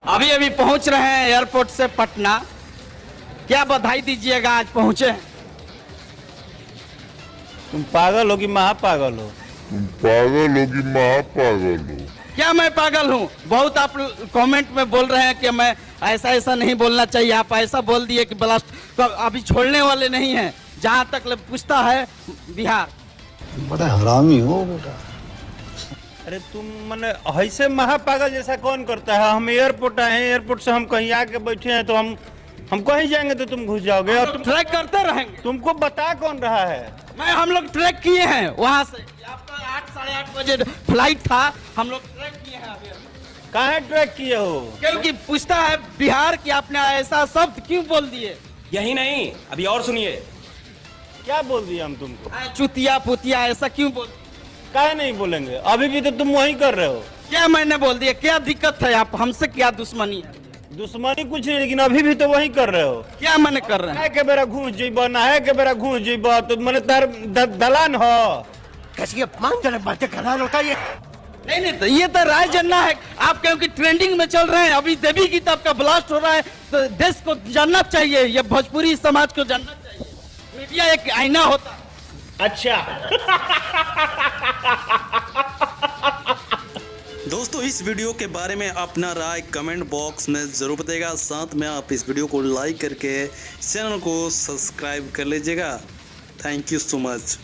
अभी अभी पहुंच रहे हैं एयरपोर्ट से पटना, क्या बधाई दीजिएगा आज पहुंचे? तुम पागल हो कि महापागल हो? तुम पागल हो कि महापागल हो? क्या मैं पागल हूँ? बहुत आप कमेंट में बोल रहे हैं कि मैं ऐसा नहीं बोलना चाहिए। आप ऐसा बोल दिए कि ब्लास्ट तो अभी छोड़ने वाले नहीं हैं, जहाँ तक पूछता है बिहार। बड़ा हरामी हो बेटा। अरे तुम मने ऐसे महापागल जैसा कौन करता है? हम एयरपोर्ट आए हैं, एयरपोर्ट से हम कहीं आके बैठे हैं, तो हम कहीं जाएंगे तो तुम घुस जाओगे और तुम ट्रैक करते रहेंगे। तुमको बता कौन रहा है? हम लोग ट्रैक किए हैं वहाँ से, आपका 8 साढ़े 8 बजे फ्लाइट था, हम लोग ट्रैक किए हैं। अभी कहाँ ट्रैक किए हो? क्योंकि पूछता है बिहार कि आपने ऐसा शब्द क्यों बोल दिए? यही नहीं, अभी और सुनिए। क्या बोल दिया हम तुमको? चुतिया पुतिया ऐसा क्यों बोल? काहे नहीं बोलेंगे? अभी भी तो तुम वही कर रहे हो। क्या मैंने बोल दिया? क्या दिक्कत है? आप हमसे क्या दुश्मनी है? दुश्मनी कुछ नहीं, लेकिन अभी भी तो वही कर रहे हो। क्या मैंने कर रहे हैं? है के बेरा घूस जीबो ना, है के बेरा घूस जीबो, तो मैंने तार दलान हो। कैसी अपमानजनक बातें कर रहा होता ये। नहीं तो ये तो राय जनना है। आप क्योंकि ट्रेंडिंग में चल रहे हैं, अभी देवी गीत आपका ब्लास्ट हो रहा है, तो देश को जानना चाहिए, ये भोजपुरी समाज को जानना चाहिए। मीडिया एक आईना होता है। अच्छा दोस्तों, इस वीडियो के बारे में अपना राय कमेंट बॉक्स में ज़रूर बताइएगा। साथ में आप इस वीडियो को लाइक करके चैनल को सब्सक्राइब कर लीजिएगा। Thank you so much.